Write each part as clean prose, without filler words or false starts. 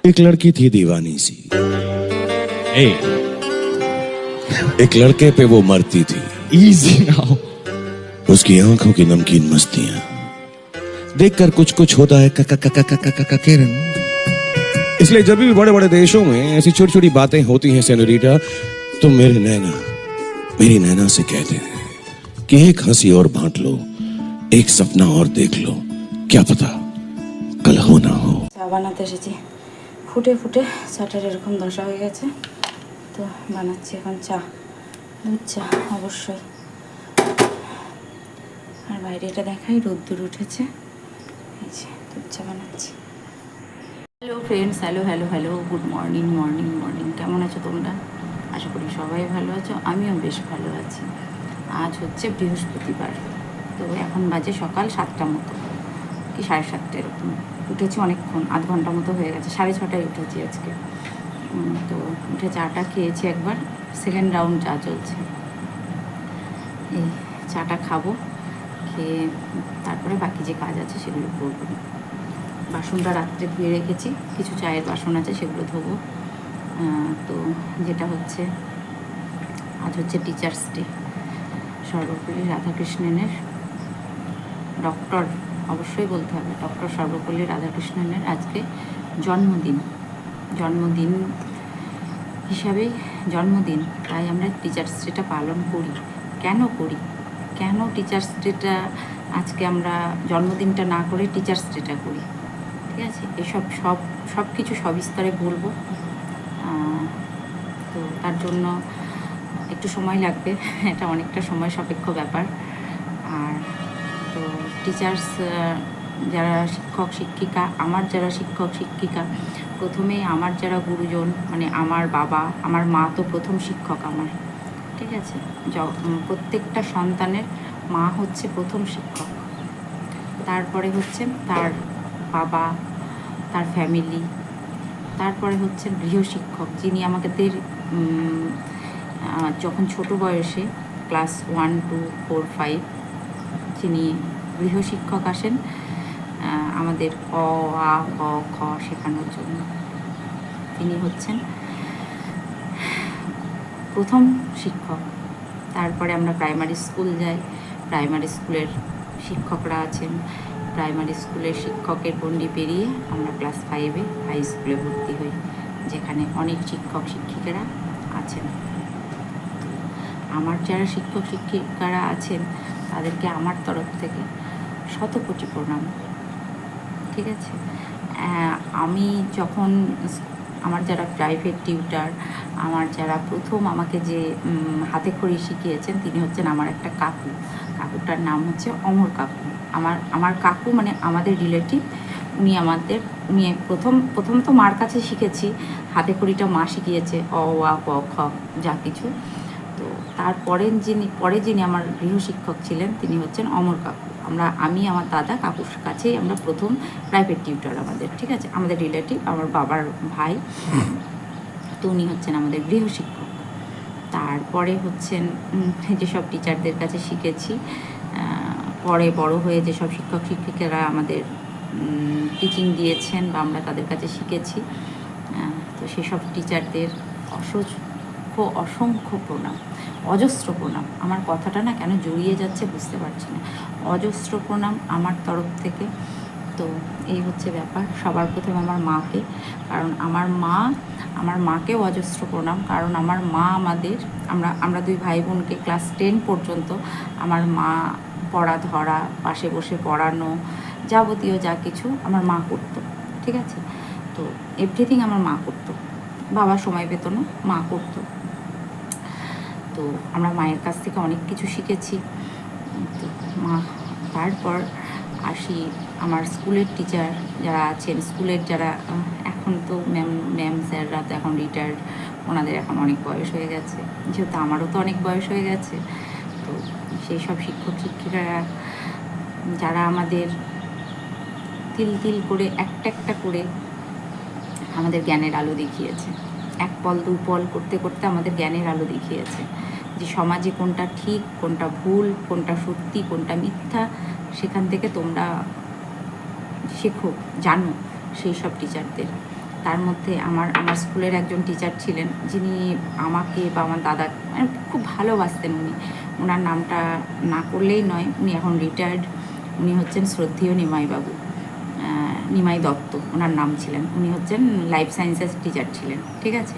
एक लड़की थी दीवानी सी, Hey, एक लड़के पे वो मरती थी। easy now. उसकी आंखों की नमकीन मस्तियां देखकर कुछ कुछ होता है किरण। इसलिए जब भी बड़े बड़े देशों में ऐसी छोटी छोटी बातें होती हैं सेनोरिटा, तो मेरी नैना से कहते हैं कि एक हंसी और बांट लो, एक सपना और देख लो, क्या पता कल हो ना हो। চা বানাতে এসেছি, ফুটে ফুটে চাটার এরকম দশা হয়ে গেছে, তো বানাচ্ছি এখন চা, দুধ চা অবশ্যই। আর বাইরে এটা দেখাই রোদ্দুর উঠেছে, এই যে দুধ চা বানাচ্ছি। Hello friends, hello hello hello, good morning morning morning. কেমন আছো তোমরা? আশা করি সবাই ভালো আছো, আমিও বেশ ভালো আছি। আজ হচ্ছে বৃহস্পতিবার, তো এখন বাজে সকাল 7টার মতো কি 7:30 এরকম। উঠেছি অনেকক্ষণ, আধ ঘন্টা মতো হয়ে গেছে, 6:30টায় উঠেছি আজকে। তো উঠে চাটা খেয়েছি একবার, সেকেন্ড রাউন্ড চা চলছে। এই চাটা খাবো, খেয়ে তারপরে বাকি যে কাজ আছে সেগুলো করবো। বাসনটা রাত্রে ধুয়ে রেখেছি, কিছু চায়ের বাসন আছে সেগুলো ধোবো। তো যেটা হচ্ছে, আজ হচ্ছে টিচার্স ডে, সর্বপল্লী রাধাকৃষ্ণনের, ডক্টর অবশ্যই বলতে হবে, ডক্টর সর্বপল্লী রাধাকৃষ্ণনের আজকে জন্মদিন হিসাবেই জন্মদিন, তাই আমরা টিচার্স ডেটা পালন করি। কেন টিচার্স ডেটা আজকে আমরা জন্মদিনটা না করে টিচার্স ডেটা করি, ঠিক আছে? এসব সব কিছু সবিস্তারে বলবো। তো তার জন্য একটু সময় লাগবে, এটা অনেকটা সময় সাপেক্ষ ব্যাপার। আর তো টিচার্স, যারা শিক্ষক শিক্ষিকা, আমার যারা শিক্ষক শিক্ষিকা, প্রথমেই আমার যারা গুরুজন, মানে আমার বাবা, আমার মা তো প্রথম শিক্ষক আমার, ঠিক আছে? প্রত্যেকটা সন্তানের মা হচ্ছে প্রথম শিক্ষক, তারপরে হচ্ছে তার বাবা, তার ফ্যামিলি, তারপরে হচ্ছেন গৃহশিক্ষক, যিনি আমাদের যখন ছোট বয়সে ক্লাস 1, 2, 4, 5 যিনি গৃহশিক্ষক আসেন আমাদের অ আ ক খ শেখানোর জন্য, তিনি হচ্ছেন প্রথম শিক্ষক। তারপরে আমরা প্রাইমারি স্কুল যাই, প্রাইমারি স্কুলের শিক্ষকরা আছেন, প্রাইমারি স্কুলের শিক্ষকের গণ্ডি পেরিয়ে আমরা ক্লাস 5-এ হাই স্কুলে ভর্তি হই, যেখানে অনেক শিক্ষক শিক্ষিকারা আছেন। আমার যারা শিক্ষক শিক্ষিকারা আছেন তাদেরকে আমার তরফ থেকে শত কোটি প্রণাম, ঠিক আছে? আমি যখন আমার যারা প্রাইভেট টিউটার, আমার যারা প্রথম আমাকে যে হাতে খড়ি শিখিয়েছেন, তিনি হচ্ছেন আমার একটা কাকুটার নাম হচ্ছে অমর কাকু। আমার কাকু মানে আমাদের রিলেটিভ, উনি প্রথম তো মার কাছে শিখেছি, হাতে খড়িটা মা শিখিয়েছে, অ আ ক খ যা কিছু। তো পরে যিনি আমার গৃহশিক্ষক ছিলেন তিনি হচ্ছেন অমর কাকু। আমি আমার দাদা কাকুর কাছেই আমরা প্রথম প্রাইভেট টিউটার আমাদের, ঠিক আছে? আমাদের রিলেটিভ, আমার বাবার ভাই, তো উনি হচ্ছেন আমাদের গৃহশিক্ষক। তারপরে হচ্ছেন যেসব টিচারদের কাছে শিখেছি, পরে বড় হয়ে যেসব শিক্ষক শিক্ষিকারা আমাদের টিচিং দিয়েছেন বা আমরা তাদের কাছে শিখেছি, তো সেসব টিচারদের অসংখ্য প্রণাম, অজস্র প্রণাম। আমার কথাটা না কেন জড়িয়ে যাচ্ছে বুঝতে পারছি না, অজস্র প্রণাম আমার তরফ থেকে। তো এই হচ্ছে ব্যাপার। সবার প্রথমে আমার মাকে, কারণ আমার মাকেও অজস্র প্রণাম, কারণ আমার মা আমরা দুই ভাই বোনকে ক্লাস 10 পর্যন্ত আমার মা পড়া ধরা, পাশে বসে পড়ানো, যাবতীয় যা কিছু আমার মা করতো, ঠিক আছে? তো এভরিথিং আমার মা করতো, বাবা সময় পেত না, মা করতো। তো আমরা মায়ের কাছ থেকে অনেক কিছু শিখেছি। তো তারপর আসি আমার স্কুলের টিচার যারা আছেন, স্কুলের যারা এখন তো ম্যাম স্যাররা তো এখন রিটায়ার্ড, ওনাদের এখন অনেক বয়স হয়ে গেছে, যেহেতু আমারও তো অনেক বয়স হয়ে গেছে। তো সেই সব শিক্ষক শিক্ষিকারা যারা আমাদের তিল করে একটা করে আমাদের জ্ঞানের আলো দেখিয়েছে, এক পল দু পল করতে করতে আমাদের জ্ঞানের আলো দেখিয়েছে, যে সমাজে কোনটা ঠিক, কোনটা ভুল, কোনটা সত্যি, কোনটা মিথ্যা, সেখান থেকে তোমরা শেখো, জানো, সেই সব টিচারদের তার মধ্যে আমার স্কুলের একজন টিচার ছিলেন, যিনি আমাকে বা আমার দাদা মানে খুব ভালোবাসতেন। ওনার নামটা না করলেই নয়, উনি এখন রিটায়ার্ড। উনি হচ্ছেন শ্রদ্ধেয় নিমাইবাবু, নিমাই দত্ত ওনার নাম ছিলেন। উনি হচ্ছেন লাইফ সায়েন্সেস টিচার ছিলেন, ঠিক আছে।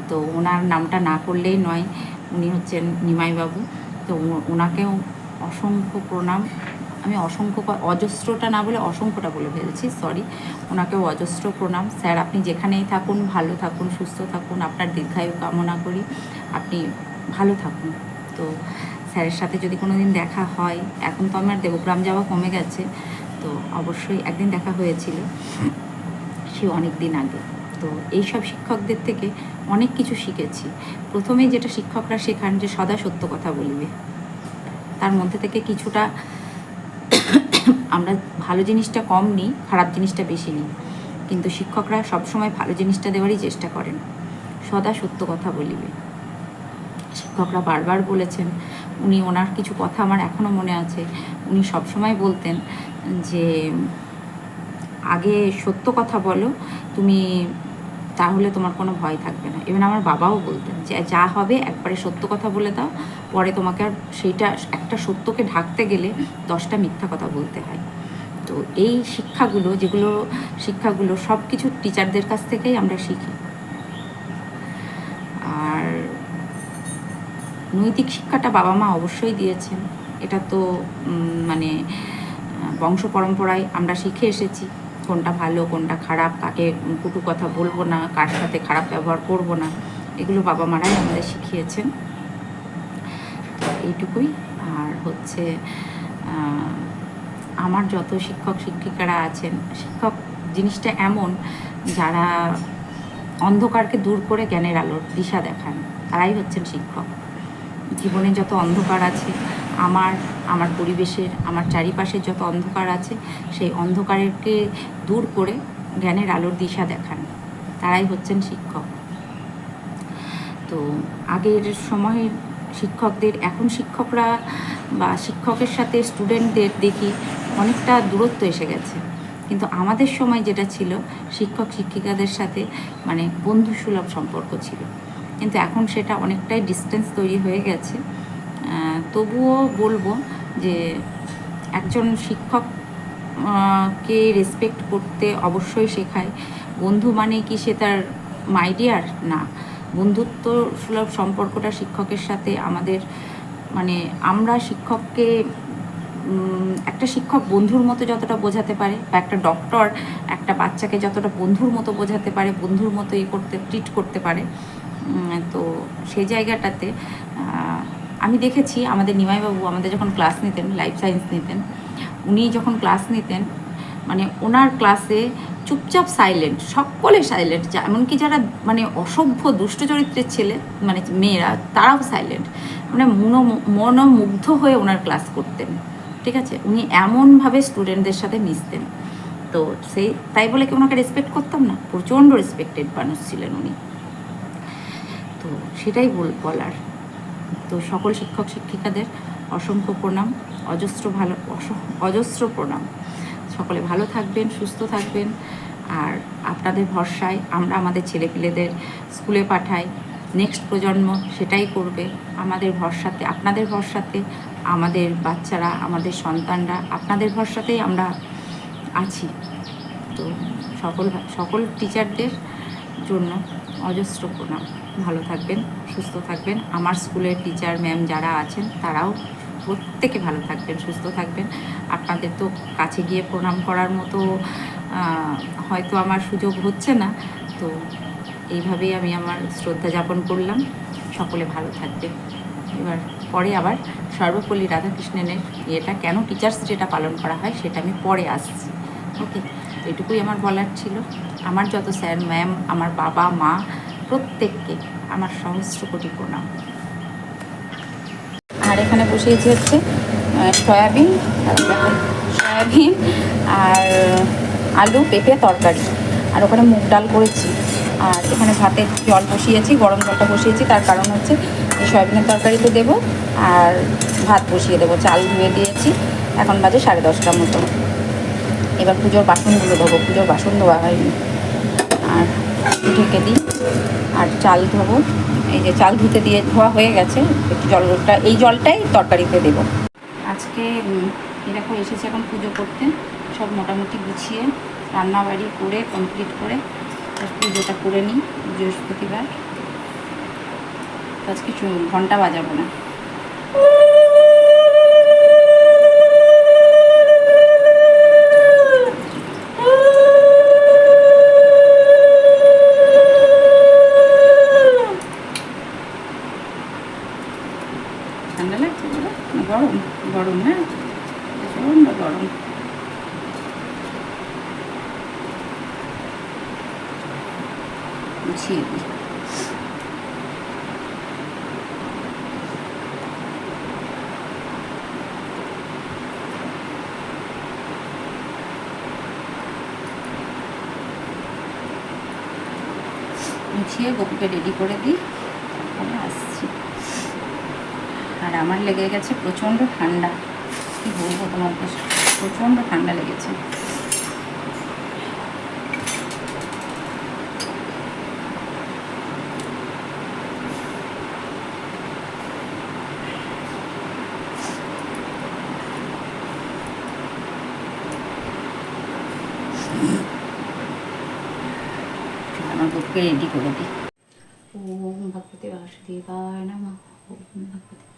তো ওনার নামটা না করলেই নয়, উনি হচ্ছেন নিমাইবাবু। তো ওনাকেও অসংখ্য প্রণাম। আমি অজস্রটা না বলে অসংখ্যটা বলে ফেলেছি, সরি। ওনাকেও অজস্র প্রণাম। স্যার, আপনি যেখানেই থাকুন ভালো থাকুন, সুস্থ থাকুন, আপনার দীর্ঘায়ু কামনা করি, আপনি ভালো থাকুন। তো স্যারের সাথে যদি কোনো দিন দেখা হয়, এখন তো আমার দেবগ্রাম যাওয়া কমে গেছে, তো অবশ্যই একদিন দেখা হয়েছিল, সে অনেক দিন আগে। তো এইসব শিক্ষকদের থেকে অনেক কিছু শিখেছি। প্রথমেই যেটা শিক্ষকরা শেখান যে সদা সত্য কথা বলবে, তার মধ্যে থেকে কিছুটা আমরা ভালো জিনিসটা কম নিই, খারাপ জিনিসটা বেশি নিই, কিন্তু শিক্ষকরা সবসময় ভালো জিনিসটা দেওয়ারই চেষ্টা করেন। সদা সত্য কথা বলিবে, শিক্ষকরা বারবার বলেছেন। ওনার কিছু কথা আমার এখনও মনে আছে। উনি সবসময় বলতেন যে আগে সত্য কথা বলো তুমি, তাহলে তোমার কোনো ভয় থাকবে না। ইভেন আমার বাবাও বলতেন যে যা হবে একবারে সত্য কথা বলে দাও, পরে তোমাকে আর সেইটা একটা সত্যকে ঢাকতে গেলে 10টা মিথ্যা কথা বলতে হয়। তো এই শিক্ষাগুলো সব কিছু টিচারদের কাছ থেকেই আমরা শিখি। আর নৈতিক শিক্ষাটা বাবা মা অবশ্যই দিয়েছেন, এটা তো মানে বংশ পরম্পরায় আমরা শিখে এসেছি কোনটা ভালো কোনটা খারাপ, কাকে কটু কথা বলবো না, কার সাথে খারাপ ব্যবহার করব না, এগুলো বাবা মারাই আমাদের শিখিয়েছেন। তো এইটুকুই। আর হচ্ছে আমার যত শিক্ষক শিক্ষিকারা আছেন, শিক্ষক জিনিসটা এমন যারা অন্ধকারকে দূর করে জ্ঞানের আলোর দিশা দেখান, তারাই হচ্ছেন শিক্ষক। জীবনে যত অন্ধকার আছে, আমার পরিবেশের, আমার চারিপাশের যত অন্ধকার আছে, সেই অন্ধকারকে দূর করে জ্ঞানের আলোর দিশা দেখান, তারাই হচ্ছেন শিক্ষক। তো আগের সময়ের শিক্ষকদের, এখন শিক্ষকরা বা শিক্ষকের সাথে স্টুডেন্টদের দেখি অনেকটা দূরত্ব এসে গেছে, কিন্তু আমাদের সময় যেটা ছিল, শিক্ষক শিক্ষিকাদের সাথে মানে বন্ধুসুলভ সম্পর্ক ছিল, কিন্তু এখন সেটা অনেকটাই ডিস্টেন্স তৈরি হয়ে গেছে। তবুও বলবো যে একজন শিক্ষক কে রেসপেক্ট করতে অবশ্যই শেখায়। বন্ধু মানে কি সে তার মাইডিয়ার না, বন্ধুত্ব সুলভ সম্পর্কটা শিক্ষকের সাথে আমাদের, মানে আমরা শিক্ষককে একটা শিক্ষক বন্ধুর মতো যতটা বোঝাতে পারে, বা একটা ডক্টর একটা বাচ্চাকে যতটা বন্ধুর মতো বোঝাতে পারে, বন্ধুর মতো ট্রিট করতে পারে, তো সেই জায়গাটাতে আমি দেখেছি আমাদের নিমাইবাবু আমাদের যখন ক্লাস নিতেন, লাইফ সায়েন্স নিতেন, উনি যখন ক্লাস নিতেন মানে ওনার ক্লাসে চুপচাপ সাইলেন্ট, সকলে সাইলেন্ট, এমনকি যারা মানে অসভ্য দুষ্ট চরিত্রের ছেলে মানে মেয়েরা তারাও সাইলেন্ট, মানে মনোমুগ্ধ হয়ে ওনার ক্লাস করতেন, ঠিক আছে। উনি এমনভাবে স্টুডেন্টদের সাথে মিশতেন, তো তাই বলে কি ওনাকে রেসপেক্ট করতাম না, প্রচণ্ড রেসপেক্টেড মানুষ ছিলেন উনি। তো সেটাই বলার। তো সকল শিক্ষক শিক্ষিকাদের অসংখ্য প্রণাম, অজস্র প্রণাম। সকলে ভালো থাকবেন, সুস্থ থাকবেন। আর আপনাদের ভরসায় আমরা আমাদের ছেলেপিলেদের স্কুলে পাঠাই, নেক্সট প্রজন্ম সেটাই করবে আমাদের ভরসাতে, আপনাদের ভরসাতে আমাদের বাচ্চারা, আমাদের সন্তানরা, আপনাদের ভরসাতেই আমরা আছি। তো সকল টিচারদের জন্য অজস্র প্রণাম। ভালো থাকবেন, সুস্থ থাকবেন। আমার স্কুলের টিচার ম্যাম যারা আছেন তারাও প্রত্যেকে ভালো থাকবেন, সুস্থ থাকবেন। আপনাদের তো কাছে গিয়ে প্রণাম করার মতো হয়তো আমার সুযোগ হচ্ছে না, তো এইভাবেই আমি আমার শ্রদ্ধা যাপন করলাম। সকলে ভালো থাকবেন। এবার পরে আবার সর্বপল্লী রাধাকৃষ্ণনের ইয়েটা কেন টিচার্স ডেটা পালন করা হয় সেটা আমি পরে আসছি, ওকে। এটুকুই আমার বলার ছিল। আমার যত স্যার ম্যাম, আমার বাবা মা প্রত্যেককে আমার সহস্র কোটি প্রণাম। আর এখানে বসিয়েছি হচ্ছে সয়াবিন আর আলু পেঁপে তরকারি, আর ওখানে মুগ ডাল করেছি, আর এখানে ভাতের জল বসিয়েছি, গরম জলটা বসিয়েছি, তার কারণ হচ্ছে এই সয়াবিনের তরকারিতে দেবো আর ভাত বসিয়ে দেবো। চাল ধুয়ে দিয়েছি, এখন বাজে 10:30টার মতো। এবার পুজোর বাসনগুলো দেবো, পুজোর বাসন ধোয়া হয়নি। আর ঢেকে দিই। আর চাল ধোবো, এই যে চাল ধুতে দিয়ে ধোয়া হয়ে গেছে, একটু জলটা এই জলটাই তরকারিতে দেবো। আজকে এরকম এসেছে এখন পুজো করতে, সব মোটামুটি গুছিয়ে রান্নাবাড়ি করে কমপ্লিট করে পুজোটা করে নিই। বৃহস্পতিবার আজকে ঘন্টা বাজাবো না। ঠান্ডা লাগছে না? গরম গরম, হ্যাঁ প্রচণ্ড গরম। গুছিয়ে দিই। গুছিয়ে গোপুকে রেডি করে দিই, তারপরে আসছি। আর আমার লেগে গেছে প্রচণ্ড ঠান্ডা, কী বলবো তোমাকে, প্রচণ্ড ঠান্ডা লেগেছে। আমার গোপুকে রেডি করে দিই। ওম ভগবতে বাসুদেবায় নমঃ। ওম ভগবতে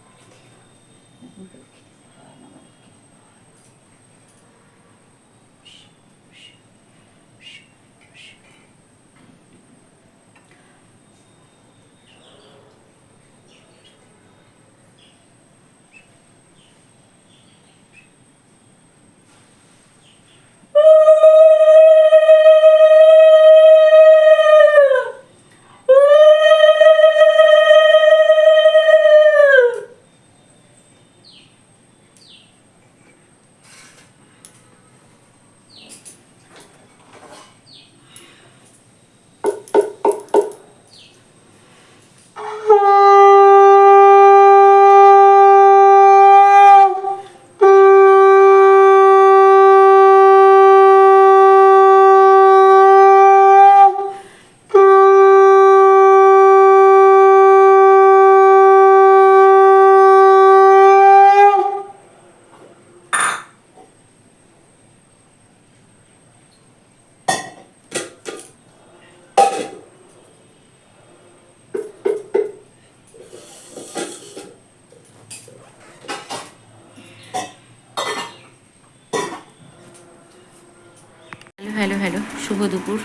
হ্যালো হ্যালো, শুভ দুপুর।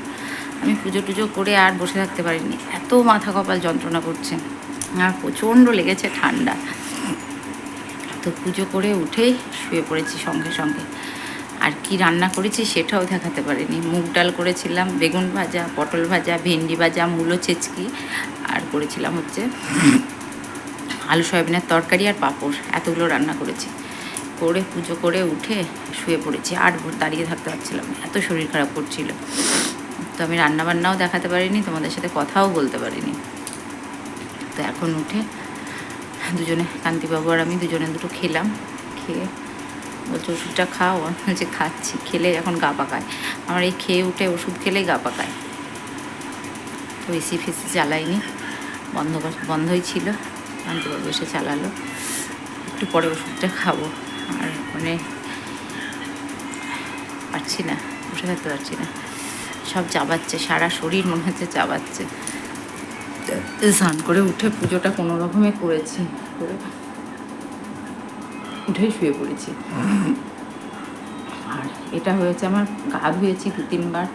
আমি পুজো টুজো করে আর বসে থাকতে পারিনি, এত মাথা কপাল যন্ত্রণা করছে আর প্রচণ্ড লেগেছে ঠান্ডা। তো পুজো করে উঠেই শুয়ে পড়েছি সঙ্গে সঙ্গে। আর কি রান্না করেছি সেটাও দেখাতে পারিনি। মুগ ডাল করেছিলাম, বেগুন ভাজা, পটল ভাজা, ভেন্ডি ভাজা, মূলো ছেচকি, আর করেছিলাম হচ্ছে আলু সয়াবিনের তরকারি আর পাঁপড়। এতগুলো রান্না করেছি। করে পুজো করে উঠে শুয়ে পড়েছি, আর দাঁড়িয়ে থাকতে পারছিলাম না, এত শরীর খারাপ করছিল। তো আমি রান্নাবান্নাও দেখাতে পারিনি, তোমাদের সাথে কথাও বলতে পারিনি। তো এখন উঠে দুজনে, কান্তিবাবু আর আমি দুজনে দুটো খেলাম। খেয়ে বলছে ওষুধটা খাও, বলছে খাচ্ছি। খেলে এখন গা পাকায় আমার, এই খেয়ে উঠে ওষুধ খেলেই গা পাকায়। তো এসি ফেসি চালাইনি, বন্ধই ছিল। কান্তিবাবু এসে চালালো। একটু পরে ওষুধটা খাবো। আর মানে পারছি না, বসে থাকতে পারছি না, সব চাবাচ্ছে, সারা শরীর মনে হচ্ছে চাবাচ্ছে। স্নান করে উঠে পুজোটা কোনো রকমে করেছি, করে উঠেই শুয়ে পড়েছি। আর এটা হয়েছে আমার, গা ধুয়েছি 2-3 বার,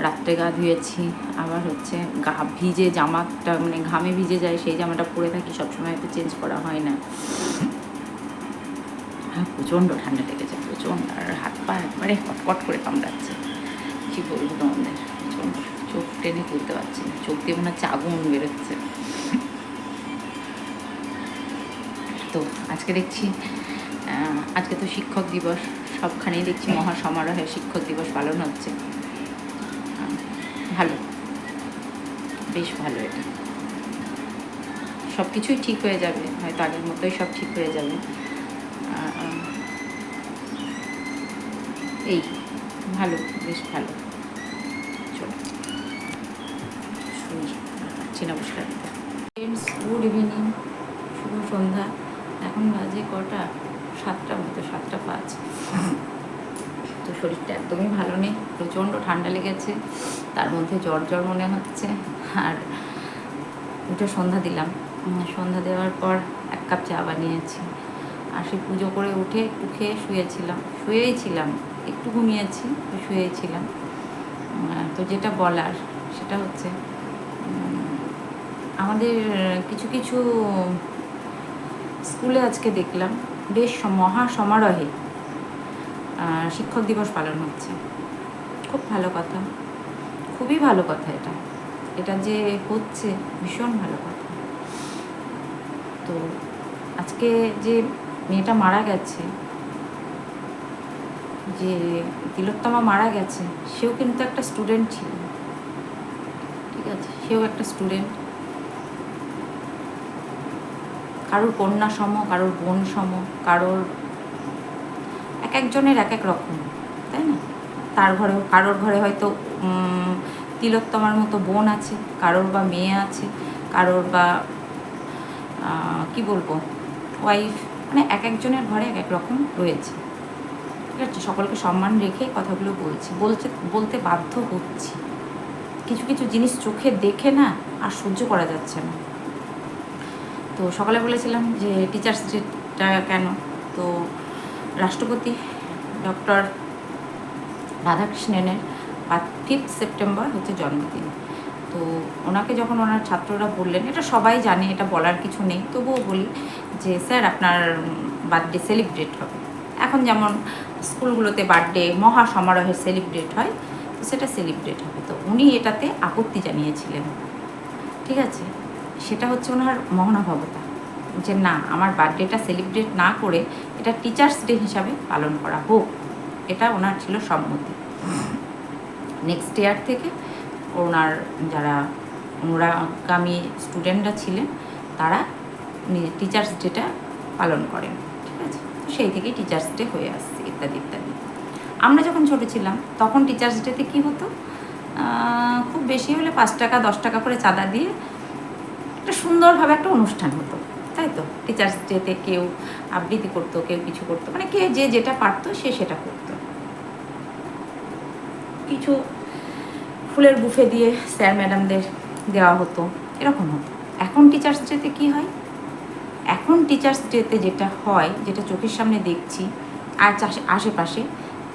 রাত্রে গা ধুয়েছি। আবার হচ্ছে গা ভিজে জামাটা, মানে ঘামে ভিজে যায়, সেই জামাটা পরে থাকি সবসময়, তো চেঞ্জ করা হয় না। প্রচণ্ড ঠান্ডা লেগেছে, প্রচণ্ড। আর হাত পা একবারে কটকট করে কামড়াচ্ছে, কী বলবো তোমাদের। প্রচণ্ড, চোখ টেনে তুলতে পারছি না, চোখ দিয়ে মনে হচ্ছে আগুন বেরোচ্ছে। তো আজকে দেখছি, আজকে তো শিক্ষক দিবস, সবখানেই দেখছি মহা সমারোহে শিক্ষক দিবস পালন হচ্ছে। ভালো, বেশ ভালো। এটা সব কিছুই ঠিক হয়ে যাবে, হয়তো আগের মতোই সব ঠিক হয়ে যাবে। এই ভালো, বেশ ভালো। চলো শুয়ে করছি নমস্কার। ফ্রেন্ডস, গুড ইভিনিং, শুভ সন্ধ্যা। এখন বাজে কটা? 7টা মতো, 7টা 5। তো শরীরটা একদমই ভালো নেই, প্রচণ্ড ঠান্ডা লেগেছে, তার মধ্যে জ্বর জ্বর মনে হচ্ছে। আর উঠে সন্ধ্যা দিলাম, সন্ধ্যা দেওয়ার পর 1 কাপ চা বানিয়েছি। আর সে পুজো করে উঠে একটু খেয়ে শুয়েই ছিলাম, একটু ঘুমিয়েছি, শুয়েই ছিলাম। তো যেটা বলার সেটা হচ্ছে আমাদের কিছু কিছু স্কুলে আজকে দেখলাম বেশ মহা সমারোহে শিক্ষক দিবস পালন হচ্ছে। খুব ভালো কথা, খুবই ভালো কথা। এটা যে হচ্ছে ভীষণ ভালো কথা। তো আজকে যে মেয়েটা মারা গেছে, যে তিলোত্তমা মারা গেছে, সেও কিন্তু একটা স্টুডেন্ট ছিল, ঠিক আছে? সেও একটা স্টুডেন্ট, কারোর কন্যা সম, কারোর বোন সম, কারোর এক একজনের এক এক রকম, তাই না? কারোর ঘরে হয়তো তিলোত্তমার মতো বোন আছে, কারোর বা মেয়ে আছে, কারোর বা কি বলবো ওয়াইফ, মানে এক একজনের ঘরে এক এক রকম রয়েছে, ঠিক আছে? সকলকে সম্মান রেখে কথাগুলো বলতে বাধ্য হচ্ছি। কিছু কিছু জিনিস চোখে দেখে না আর সহ্য করা যাচ্ছে না। তো সকালে বলেছিলাম যে টিচার্স ডেটা কেন, তো রাষ্ট্রপতি ডক্টর রাধাকৃষ্ণনের 5 সেপ্টেম্বর হচ্ছে জন্মদিন। তো ওনাকে যখন ওনার ছাত্ররা বললেন, এটা সবাই জানে, এটা বলার কিছু নেই, তবুও বলি যে স্যার আপনার বার্থডে সেলিব্রেট হবে। এখন যেমন স্কুলগুলোতে বার্থডে মহা সমারোহে সেলিব্রেট হয়, তো সেটা সেলিব্রেট হবে। তো উনি এটাতে আপত্তি জানিয়েছিলেন, ঠিক আছে? সেটা হচ্ছে ওনার মহানুভবতা, যে না, আমার বার্থডেটা সেলিব্রেট না করে এটা টিচার্স ডে হিসাবে পালন করা হোক, এটা ওনার ছিল সম্মতি। নেক্সট ইয়ার থেকে ওনার যারা অনুরাগামী স্টুডেন্টরা ছিলেন তারা টিচার্স ডেটা পালন করেন, ঠিক আছে? তো সেই থেকেই টিচার্স ডে হয়ে আসছে, ইত্যাদি ইত্যাদি। আমরা যখন ছোটো ছিলাম তখন টিচার্স ডেতে কী হতো, খুব বেশি হলে 5 টাকা 10 টাকা করে চাঁদা দিয়ে একটা সুন্দরভাবে একটা অনুষ্ঠান হতো, তাই তো? টিচার্স ডেতে কেউ আবৃত্তি করতো, কেউ কিছু করতো, মানে কে যে যেটা পারতো সে সেটা করতো। কিছু ফুলের বুফে দিয়ে স্যার ম্যাডামদের দেওয়া হতো, এরকম হতো। এখন টিচার্স ডেতে কী হয়? এখন টিচার্স ডেতে যেটা হয়, যেটা চোখের সামনে দেখছি, আর আশেপাশে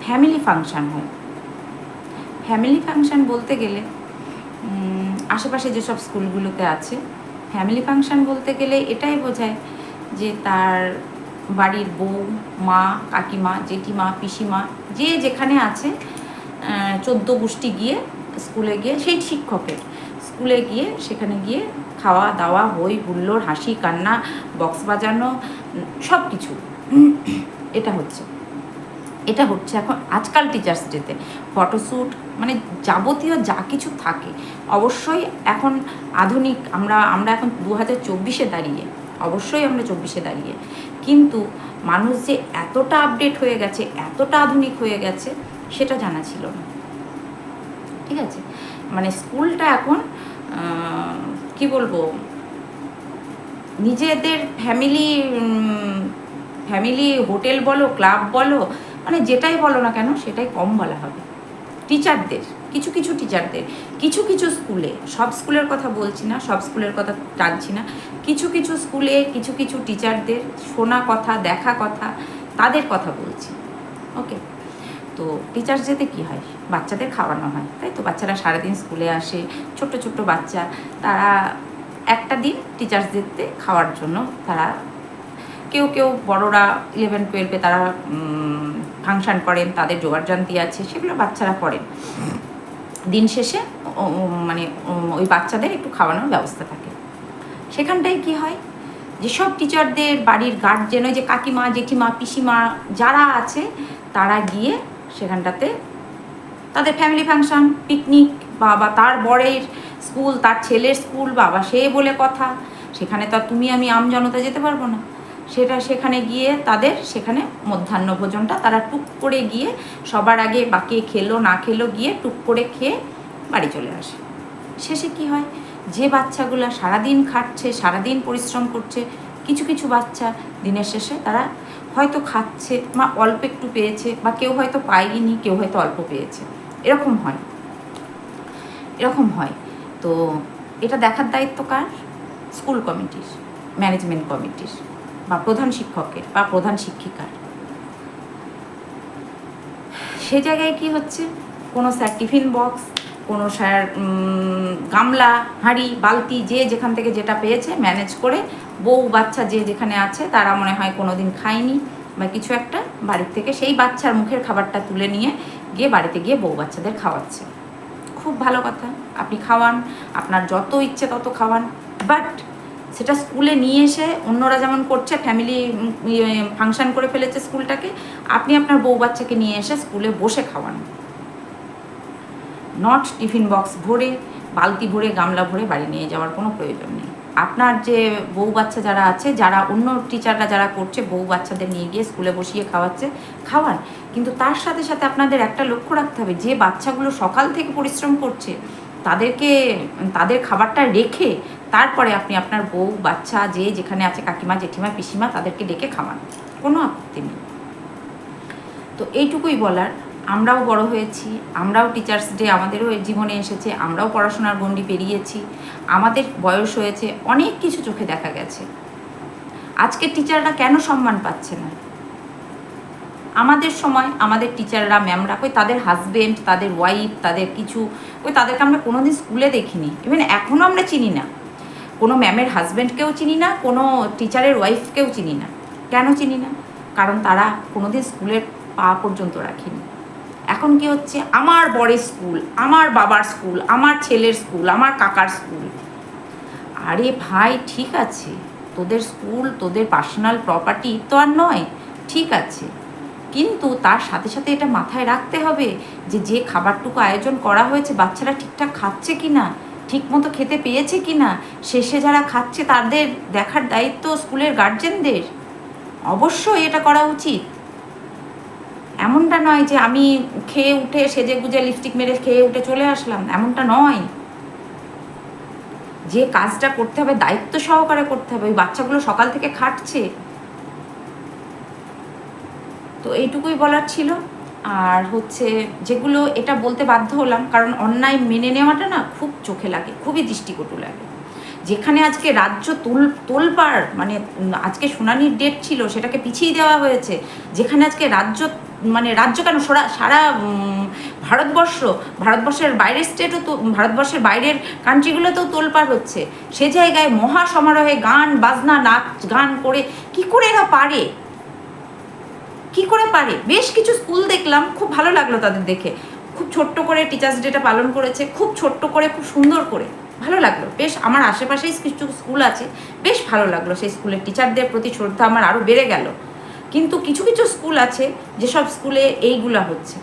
ফ্যামিলি ফাংশান হয়। ফ্যামিলি ফাংশান বলতে গেলে আশেপাশে যেসব স্কুলগুলোতে আছে, ফ্যামিলি ফাংশান বলতে গেলে এটাই বোঝায় যে তার বাড়ির বউ, মা, কাকিমা, জেঠিমা, পিসিমা, যে যেখানে আছে 14 গোষ্ঠী গিয়ে স্কুলে গিয়ে, সেই শিক্ষকের স্কুলে গিয়ে, সেখানে গিয়ে খাওয়া দাওয়া, হই হুল্লোড়, হাসি কান্না, বক্স বাজানো, সব কিছু এটা হচ্ছে এখন আজকাল টিচার্স ডেতে। ফটোশ্যুট, মানে যাবতীয় যা কিছু থাকে, অবশ্যই এখন আধুনিক, আমরা এখন 2024-এ দাঁড়িয়ে, অবশ্যই আমরা 24-এ দাঁড়িয়ে, কিন্তু মানুষ যে এতটা আপডেট হয়ে গেছে, এতটা আধুনিক হয়ে গেছে, সেটা জানা ছিল না, ঠিক আছে? মানে স্কুলটা এখন কি বলবো, নিজেদের ফ্যামিলি হোটেল বলো, ক্লাব বলো, মানে যেটাই বলো না কেন সেটাই কম বলা হবে। টিচারদের, কিছু কিছু টিচারদের, কিছু কিছু স্কুলে, সব স্কুলের কথা বলছি না, সব স্কুলের কথা টানছি না, কিছু কিছু স্কুলে কিছু কিছু টিচারদের শোনা কথা, দেখা কথা, তাদের কথা বলছি, ওকে? তো টিচার্স ডেতে কী হয়, বাচ্চাদের খাওয়ানো হয়, তাই তো? বাচ্চারা সারাদিন স্কুলে আসে, ছোট্ট ছোট্ট বাচ্চা, তারা একটা দিন টিচার্স ডেতে খাওয়ার জন্য তারা কেউ বড়রা 11-12-এ তারা ফাংশান করেন, তাদের জোগাড়যন্ত্রী আছে, সেগুলো বাচ্চারা করেন। দিন শেষে মানে ওই বাচ্চাদের একটু খাওয়ানোর ব্যবস্থা থাকে। সেখানটায় কি হয়, যেসব টিচারদের বাড়ির গার্জেন, ওই যে কাকিমা, জেঠিমা, পিসিমা যারা আছে, তারা গিয়ে সেখানটাতে তাদের ফ্যামিলি ফাংশন, পিকনিক, বা তার বরের স্কুল, তার ছেলের স্কুল, বাবা সে বলে কথা, সেখানে তো আর তুমি আমি আমজনতা যেতে পারবো না। সেখানে গিয়ে তাদের সেখানে মধ্যাহ্ন ভোজনটা তারা টুক করে গিয়ে, সবার আগে বাকি খেলো না খেলো গিয়ে টুক করে খেয়ে বাড়ি চলে আসে। শেষে কি হয়, যে বাচ্চাগুলো সারাদিন খাটছে, সারাদিন পরিশ্রম করছে, কিছু কিছু বাচ্চা দিনের শেষে তারা হয়তো খাচ্ছে বা অল্প একটু পেয়েছে, বা কেউ হয়তো পায়নি, কেউ হয়তো অল্প পেয়েছে, এরকম হয়, এরকম হয়। তো এটা দেখার দায়িত্ব কার? স্কুল কমিটির, ম্যানেজমেন্ট কমিটির, বা প্রধান শিক্ষকের বা প্রধান শিক্ষিকার। সে জায়গায় কি হচ্ছে, কোনো স্যার টিফিন বক্স, কোনো স্যার গামলা, হাঁড়ি, বালতি, যে যেখান থেকে যেটা পেয়েছে ম্যানেজ করে, বউ বাচ্চা যে যেখানে আছে তারা মনে হয় কোনো দিন খায়নি বা কিছু একটা, বাড়ির থেকে সেই বাচ্চার মুখের খাবারটা তুলে নিয়ে গিয়ে বাড়িতে গিয়ে বউ বাচ্চাদের খাওয়াচ্ছে। খুব ভালো কথা, আপনি খাওয়ান, আপনার যত ইচ্ছে তত খাওয়ান, বাট সেটা স্কুলে নিয়ে এসে অন্যরা যেমন করছে, ফ্যামিলি ফাংশন করে ফেলেছে স্কুলটাকে, আপনি আপনার বউ বাচ্চাকে নিয়ে এসে স্কুলে বসে খাওয়ান, নট টিফিন বক্স ভরে, বালতি ভরে, গামলা ভরে বাড়ি নিয়ে যাওয়ার কোনো প্রয়োজন নেই। আপনার যে বউ বাচ্চা যারা আছে, যারা অন্য টিচাররা যারা করছে বউ বাচ্চাদের নিয়ে গিয়ে স্কুলে বসিয়ে খাওয়াচ্ছে, খাওয়ান, কিন্তু তার সাথে সাথে আপনাদের একটা লক্ষ্য রাখতে হবে, যে বাচ্চাগুলো সকাল থেকে পরিশ্রম করছে তাদেরকে, তাদের খাবারটা রেখে তারপরে আপনি আপনার বউ বাচ্চা যে যেখানে আছে, কাকিমা, জেঠিমা, পিসিমা, তাদেরকে ডেকে খাওয়ান, কোনো আপত্তি নেই। তো এইটুকুই বলার, আমরাও বড় হয়েছি, আমরাও টিচার্স ডে আমাদেরও জীবনে এসেছে, আমরাও পড়াশোনার গণ্ডি পেরিয়েছি, আমাদের বয়স হয়েছে, অনেক কিছু চোখে দেখা গেছে। আজকের টিচাররা কেন সম্মান পাচ্ছে না? আমাদের সময় আমাদের টিচাররা, ম্যামরা, কই তাদের হাজবেন্ড, তাদের ওয়াইফ, তাদের কিছু, ওই তাদেরকে আমরা কোনোদিন স্কুলে দেখিনি, ইভেন এখনও আমরা চিনি না, কোনো ম্যামের হাজব্যান্ডকেও চিনি না, কোনো টিচারের ওয়াইফকেও চিনি না। কেন চিনি না? কারণ তারা কোনোদিন স্কুলের পা পর্যন্ত রাখেনি। এখন কি হচ্ছে, আমার বরের স্কুল, আমার বাবার স্কুল, আমার ছেলের স্কুল, আমার কাকার স্কুল। আরে ভাই, ঠিক আছে, তোদের স্কুল, তোদের পার্সোনাল প্রপার্টি তো আর নয়, ঠিক আছে, কিন্তু তার সাথে সাথে এটা মাথায় রাখতে হবে যে যে খাবারটুকু আয়োজন করা হয়েছে বাচ্চারা ঠিকঠাক খাচ্ছে কি না, ঠিক মতো খেতে পেয়েছে কি না, শেষে যারা খাচ্ছে তাদের দেখার দায়িত্ব স্কুলের গার্জেনদের। অবশ্যই এটা করা উচিত। এমনটা নয় যে আমি খেয়ে উঠে সেজে গুজে লিপস্টিক মেরে খেয়ে উঠে চলে আসলাম, এমনটা নয়। যে কাজটা করতে হবে দায়িত্ব সহকারে করতে হবে। ওই বাচ্চাগুলো সকাল থেকে খাটছে। তো এইটুকুই বলার ছিল। আর হচ্ছে যেগুলো, এটা বলতে বাধ্য হলাম কারণ অন্যায় মেনে নেওয়াটা না খুব চোখে লাগে, খুবই দৃষ্টিকটু লাগে। যেখানে আজকে রাজ্য তোলপাড়, মানে আজকে শুনানির ডেট ছিল সেটাকে পিছিয়ে দেওয়া হয়েছে, যেখানে আজকে রাজ্য, মানে রাজ্য কেন, সারা ভারতবর্ষের বাইরের স্টেটও তো, ভারতবর্ষের বাইরের কান্ট্রিগুলোতেও তোলপাড় হচ্ছে, সে জায়গায় মহা সমারোহে গান বাজনা, নাচ গান করে কি করে এরা পারে, কি করে পারে? বেশ কিছু স্কুল দেখলাম, খুব ভালো লাগলো তাদের দেখে, খুব ছোট্ট করে টিচার্স ডেটা পালন করেছে, খুব ছোট্ট করে, খুব সুন্দর করে, ভালো লাগলো। বেশ, আমার আশেপাশেই কিছু স্কুল আছে, বেশ ভালো লাগলো, সেই স্কুলের টিচারদের প্রতি শ্রদ্ধা আমার আরও বেড়ে গেল। কিন্তু কিছু কিছু স্কুল আছে যেসব স্কুলে এইগুলা হচ্ছে।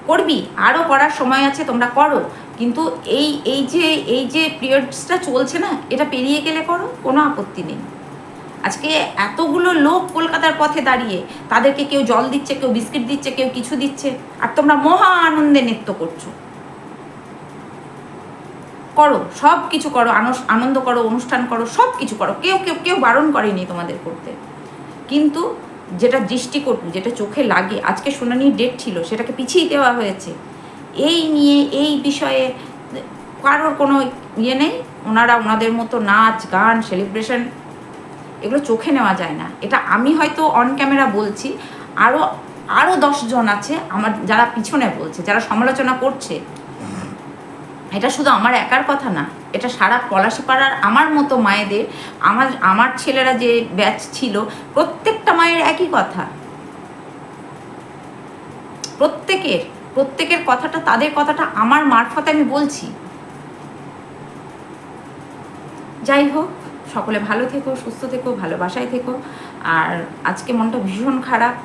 করবি, আরও করার সময় আছে, তোমরা করো, কিন্তু এই যে পিরিয়ডসটা চলছে না, এটা পেরিয়ে গেলে করো, কোনো আপত্তি নেই। আজকে এতগুলো লোক কলকাতার পথে দাঁড়িয়ে, তাদেরকে কেউ জল দিচ্ছে, কেউ বিস্কিট দিচ্ছে, কেউ কিছু দিচ্ছে, আর তোমরা মহা আনন্দে নৃত্য করছো। করো, সব কিছু করো, আনন্দ করো, অনুষ্ঠান করো, সব কিছু করো, কেউ বারণ করেনি তোমাদের করতে। কিন্তু যেটা দৃষ্টিকটু, যেটা চোখে লাগে, আজকে শুনানির ডেট ছিল, সেটাকে পিছিয়ে দেওয়া হয়েছে। এই নিয়ে, এই বিষয়ে কারোর কোনো ইয়ে নেই। ওনারা ওনাদের মতো নাচ গান, সেলিব্রেশন, এগুলো চোখে নেওয়া যায় না। এটা আমি হয়তো অন ক্যামেরা বলছি, আরও 10 জন আছে আমার, যারা পিছনে বলছে, যারা সমালোচনা করছে। এটা শুধু আমার একার কথা না, এটা সারা পলাশিপাড়ার আমার মতো মায়েদের, আমার ছেলেরা যে ব্যাচ ছিল, প্রত্যেকটা মায়ের একই কথা। প্রত্যেকের কথাটা, তাদের কথাটা আমার মারফতে আমি বলছি। যাই হোক, সকলে ভালো থেকো, সুস্থ থেকো, ভালোবাসায় থেকো। আর আজকে মনটা ভীষণ খারাপ,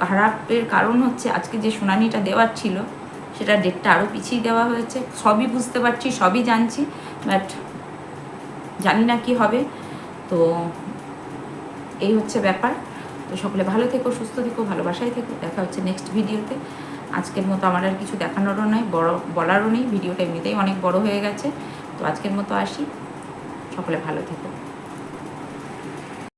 খারাপের কারণ হচ্ছে আজকে যে শুনানিটা দেওয়ার ছিল সেটা ডেটটা আরও পিছিয়ে দেওয়া হয়েছে। সবই বুঝতে পারছি, সবই জানছি, বাট জানি না কি হবে। তো এই হচ্ছে ব্যাপার। তো সকলে ভালো থেকো, সুস্থ থেকো, ভালোবাসায় থেকো। দেখা হচ্ছে নেক্সট ভিডিওতে। আজকের মতো আমার আর কিছু দেখানোরও নয়, বলারও নেই, ভিডিওটা এমনিতেই অনেক বড় হয়ে গেছে। তো আজকের মতো আসি, সকলে ভালো থেকো।